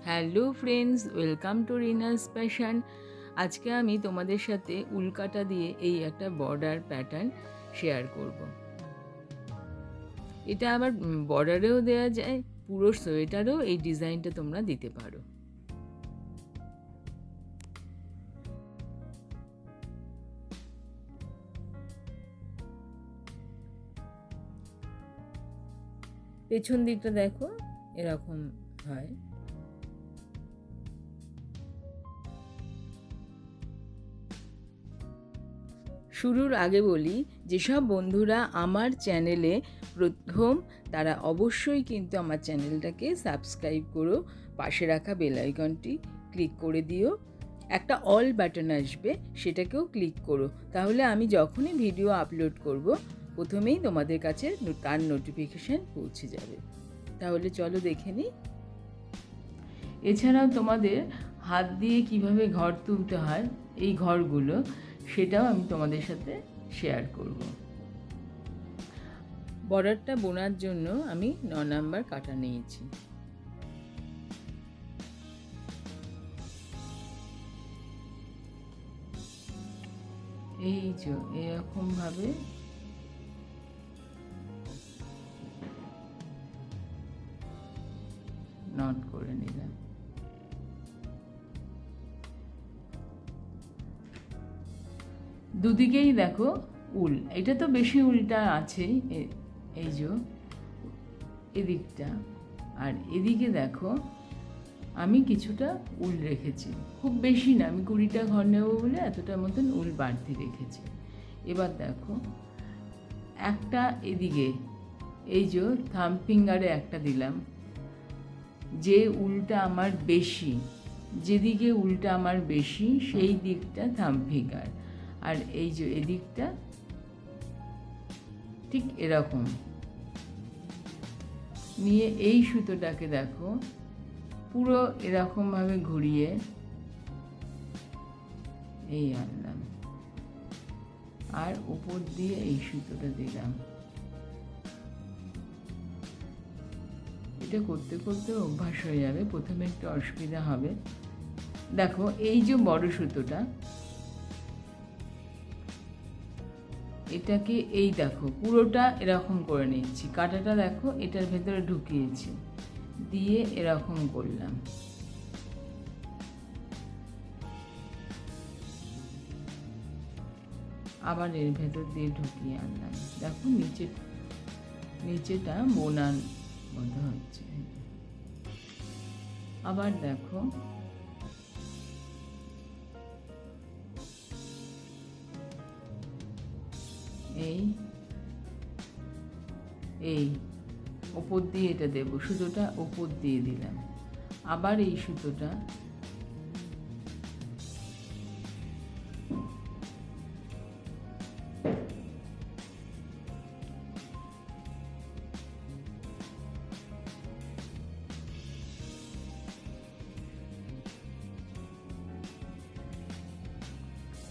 Hello friends, welcome to Rina's passion. আজকে আমি তোমাদের সাথে উল্কাটা দিয়ে এই একটা বর্ডার প্যাটার্ন শেয়ার করব। এটা আবার বর্ডারেও দেওয়া যায়, পুরো সোয়েটারেও এই ডিজাইনটা তোমরা দিতে পারো। পেছন দিকটা দেখো এরকম হয়। শুরুর আগে বলি, যেসব বন্ধুরা আমার চ্যানেলে প্রথম তারা অবশ্যই কিন্তু আমার চ্যানেলটাকে সাবস্ক্রাইব করো, পাশে রাখা বেল আইকনটি ক্লিক করে দিও। একটা অল বাটন আসবে, সেটাকেও ক্লিক করো, তাহলে আমি যখনই ভিডিও আপলোড করব প্রথমেই তোমাদের কাছে তার নোটিফিকেশান পৌঁছে যাবে। তাহলে চলো দেখে নিই। এছাড়াও তোমাদের হাত দিয়ে কিভাবে ঘর তুলতে হয়, এই ঘরগুলো, সেটাও আমি তোমাদের সাথে শেয়ার করব। বর্ডারটা বোনার জন্য আমি 9 নাম্বার কাটা নিয়েছি। এই যে এরকম ভাবে নট করে নিলাম। দুদিকেই দেখো উল, এটা তো বেশি উলটা আছেই, এই যে এদিকটা, আর এদিকে দেখো আমি কিছুটা উল রেখেছি, খুব বেশি না, আমি 20টা ঘর নেব বলে এতটা মতন উল বাড়তি রেখেছি। এবার দেখো একটা এদিকে, এই যে থাম ফিঙ্গারে একটা দিলাম, যে উলটা আমার বেশি, যেদিকে উলটা আমার বেশি সেই দিকটা থাম ফিঙ্গার, আর এই যে এদিকটা ঠিক এরকম নিয়ে এই সুতোটাকে দেখো পুরো এরকমভাবে ঘুরিয়ে এই আনলাম, আর উপর দিয়ে এই সুতোটা দিলাম। এটা করতে করতে অভ্যাস হয়ে যাবে, প্রথমে একটু অসুবিধা হবে। দেখো এই যে বড় সুতোটা, এটাকে এই দেখো পুরোটা এরকম করে নিচ্ছি, কাঁটাটা দেখো এটার ভেতরে ঢুকিয়েছি, দিয়ে এরকম করলাম। আবার এর ভেতর দিয়ে ঢুকিয়ে আনলাম। দেখো নিচেটা বোনার মতো হচ্ছে। আবার দেখো এই ওপর দিয়ে এটা দেব, সুতোটা ওপর দিয়ে দিলাম, আবার এই সুতোটা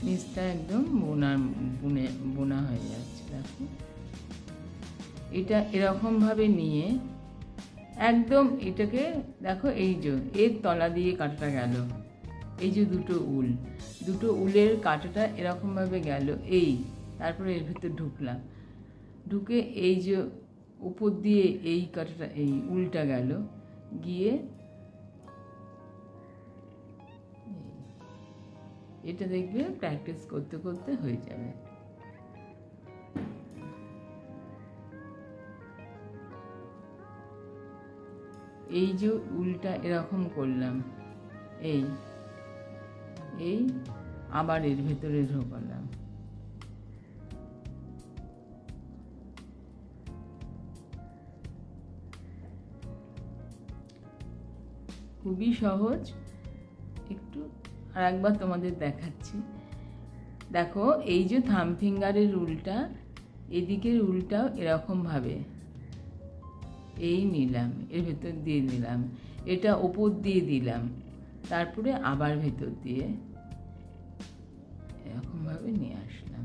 নিচটা একদম বোনা হয়ে যাচ্ছে। দেখো এটা এরকমভাবে নিয়ে একদম এটাকে দেখো, এই যে এর তলা দিয়ে কাটাটা গেল, এই যে দুটো উলের কাটাটা এরকমভাবে গেল, এই তারপরে এর ভিতর ঢুকলাম, ঢুকে এই যে উপর দিয়ে এই কাটাটা, এই উলটা গেল, গিয়ে এটা দেখবে প্র্যাকটিস করতে করতে হয়ে যাবে। এই যে উলটা এরকম করলাম, এই আবার এর ভেতরে ঢোকালাম, খুবই সহজ। একটু আর একবার তোমাদের দেখাচ্ছি। দেখো এই যে থাম ফিঙ্গারের উলটা, এদিকের উলটাও এরকমভাবে এই নিলাম, এর ভেতর দিয়ে নিলাম, এটা ওপর দিয়ে দিলাম, তারপরে আবার ভেতর দিয়ে এরকমভাবে নিয়ে আসলাম।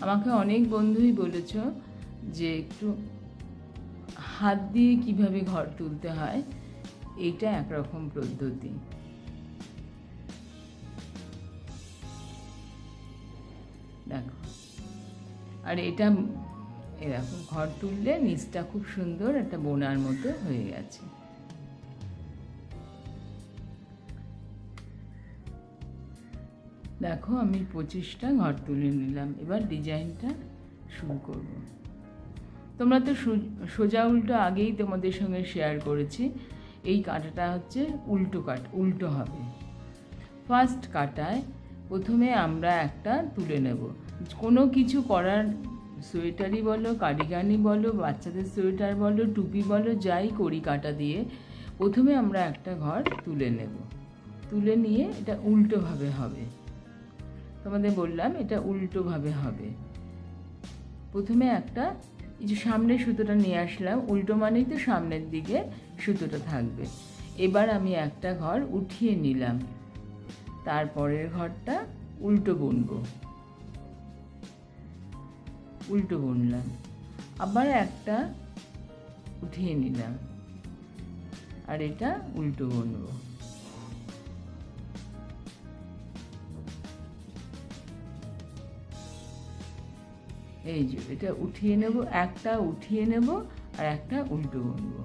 আমাকে অনেক বন্ধুই বলেছো যে একটু হাত দিয়ে কিভাবে ঘর তুলতে হয়, এইটা একরকম পদ্ধতি। দেখো, আর এটা এরকম ঘর তুললে নিচটা খুব সুন্দর একটা বোনার মতো হয়ে গেছে। দেখো আমি 25টা ঘর তুলে নিলাম। এবার ডিজাইনটা শুরু করব। তোমরা তো সোজা উল্টো আগেই তোমাদের সঙ্গে শেয়ার করেছি। এই কাটাটা হচ্ছে উল্টো হবে। ফার্স্ট কাটায় প্রথমে আমরা একটা তুলে নেব। কোনো কিছু করার, সোয়েটারই বলো, কার্ডিগানই বলো, বাচ্চাদের সোয়েটার বলো, টুপি বলো, যাই করি কাটা দিয়ে, প্রথমে আমরা একটা ঘর তুলে নেব। তুলে নিয়ে এটা উল্টোভাবে হবে। তোমাদের বললাম এটা উল্টোভাবে হবে। প্রথমে একটা এই যে সামনের সুতোটা নিয়ে আসলাম, উল্টো মানেই তো সামনের দিকে সুতোটা থাকবে। এবার আমি একটা ঘর উঠিয়ে নিলাম, তারপরের ঘরটা উল্টো বুনবো। উল্টো বুনলাম, আবার একটা উঠিয়ে নিলাম, আর এটা উল্টো বুনবো। এই যে এটা উঠিয়ে নেব, একটা উঠিয়ে নেব আর একটা উল্টো বুনবো।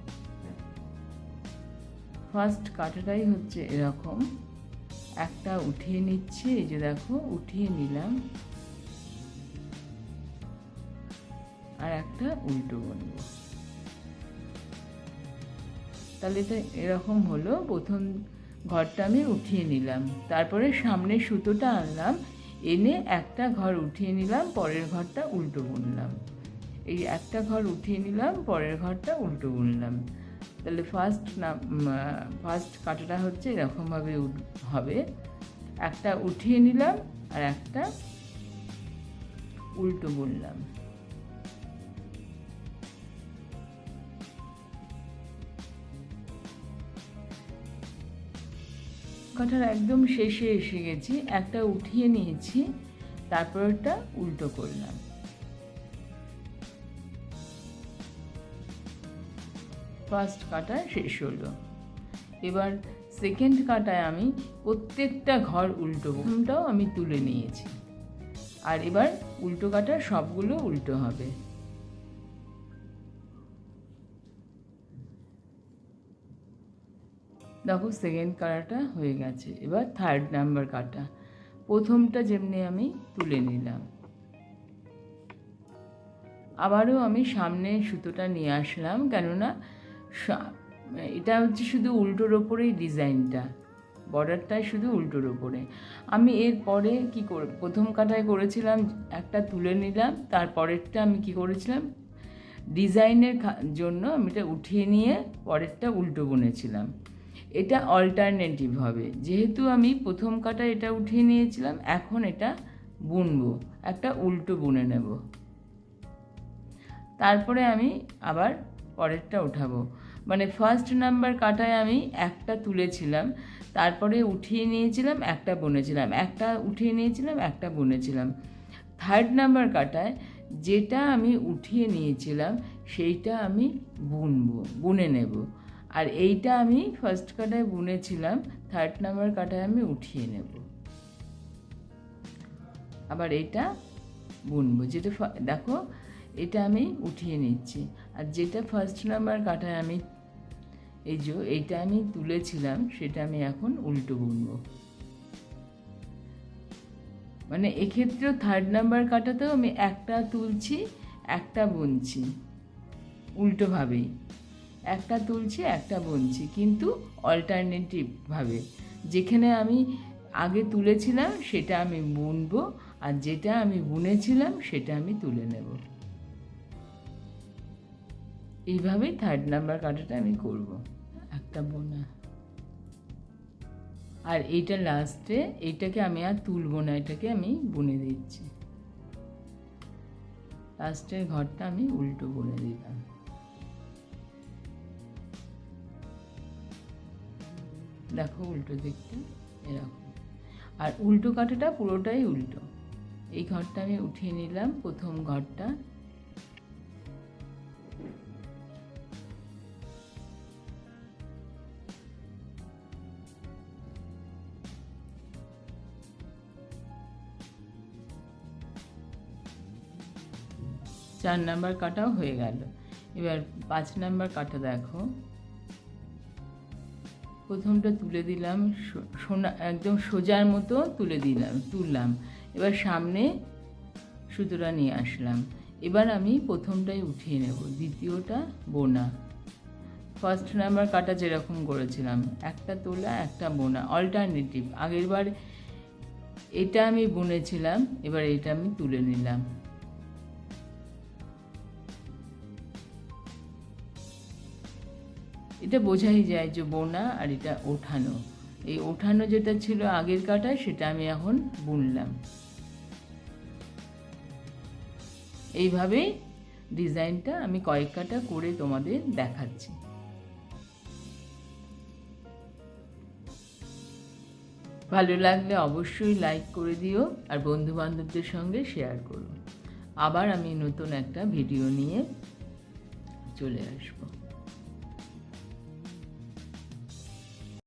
ফার্স্ট কাটাটাই হচ্ছে এরকম, একটা উঠিয়ে নিচ্ছি। এই যে দেখো উঠিয়ে নিলাম, আর একটা উল্টো বুনবো। তাহলে এটা এরকম হলো। প্রথম ঘরটা আমি উঠিয়ে নিলাম, তারপরে সামনে সুতোটা আনলাম, এনে একটা ঘর উঠিয়ে নিলাম, পরের ঘরটা উল্টো বুনলাম। এই একটা ঘর উঠিয়ে নিলাম, পরের ঘরটা উল্টো বুনলাম। তাহলে ফার্স্ট কাটাটা হচ্ছে এরকমভাবে হবে। একটা উঠিয়ে নিলাম আর একটা উল্টো বুনলাম। কাটার একদম শেষে এসে গেছি, একটা উঠিয়ে নিয়েছি, তারপর একটা উল্টো করলাম। ফার্স্ট কাটা শেষ হলো। এবার সেকেন্ড কাটায় আমি প্রত্যেকটা ঘর উল্টো, প্রথমটাও আমি তুলে নিয়েছি, আর এবার উল্টো কাটা সবগুলো উল্টো হবে। দেখো সেকেন্ড কাটাটা হয়ে গেছে। এবার থার্ড নাম্বার কাটা, প্রথমটা যেমনি আমি তুলে নিলাম, আবারও আমি সামনে সুতোটা নিয়ে আসলাম, কেননা এটা হচ্ছে শুধু উল্টোর ওপরেই ডিজাইনটা, বর্ডারটাই শুধু উল্টোর ওপরে। আমি এরপরে কি প্রথম কাটায় করেছিলাম একটা তুলে নিলাম, তারপরেরটা আমি কি করেছিলাম, ডিজাইনের জন্য আমি এটা উঠিয়ে নিয়ে পরেরটা উল্টো বুনেছিলাম। এটা অল্টারনেটিভ হবে, যেহেতু আমি প্রথম কাটায় এটা উঠিয়ে নিয়েছিলাম, এখন এটা বুনবো, একটা উল্টো বুনে নেব। তারপরে আমি আবার পরেরটা উঠাবো। মানে ফার্স্ট নাম্বার কাটায় আমি একটা তুলেছিলাম, তারপরে উঠিয়ে নিয়েছিলাম, একটা বুনেছিলাম, একটা উঠিয়ে নিয়েছিলাম, একটা বুনেছিলাম। থার্ড নাম্বার কাটায় যেটা আমি উঠিয়ে নিয়েছিলাম সেইটা আমি বুনে নেব। আর এইটা আমি ফার্স্ট কাটায় বুনেছিলাম, থার্ড নাম্বার কাটায় আমি উঠিয়ে নেব, আবার এটা বুনবো। যেটা দেখো এটা আমি উঠিয়ে নিচ্ছি, আর যেটা ফার্স্ট নাম্বার কাটায় আমি এইটা আমি তুলেছিলাম, সেটা আমি এখন উল্টো বুনবো। মানে এক্ষেত্রেও থার্ড নাম্বার কাটাতেও আমি একটা তুলছি, একটা বুনছি, উল্টোভাবেই একটা তুলছি, একটা বুনছি, কিন্তু অল্টারনেটিভভাবে। যেখানে আমি আগে তুলেছিলাম সেটা আমি বুনবো, আর যেটা আমি বুনেছিলাম সেটা আমি তুলে নেব। এইভাবেই থার্ড নাম্বার কাটাটা আমি করব। একটা বোনা, আর এইটা লাস্টে, এইটাকে আমি আর তুলবো না, এটাকে আমি বুনে দিচ্ছি। লাস্টের ঘরটা আমি উল্টো বুনে দিলাম। দেখো উল্টো দিকটা এরকম, আর উল্টো কাটাটা পুরোটাই উল্টো। এই ঘরটা আমি উঠিয়ে নিলাম, প্রথম ঘরটা। চার নাম্বার কাটাও হয়ে গেল। এবার 5 নাম্বার কাটা দেখো, প্রথমটা তুলে দিলাম, একদম সোজার মতো তুললাম। এবার সামনে সুতোটা নিয়ে আসলাম। এবার আমি প্রথমটাই উঠিয়ে নেব, দ্বিতীয়টা বোনা। ফার্স্ট নাম্বার কাটা যেরকম করেছিলাম, একটা তোলা একটা বোনা, অল্টারনেটিভ। আগেরবার এটা আমি বুনেছিলাম, এবার এটা আমি তুলে নিলাম। এটা বোঝাই যায় যে বোনা আর এটা ওঠানো। এই ওঠানো যেটা ছিল আগের কাটায়, সেটা আমি এখন বুনলাম। এইভাবেই ডিজাইনটা আমি কয়েক কাটা করে তোমাদের দেখাচ্ছি। ভালো লাগলে অবশ্যই লাইক করে দিও আর বন্ধু বান্ধবদের সঙ্গে শেয়ার করো। আবার আমি নতুন একটা ভিডিও নিয়ে চলে আসবো।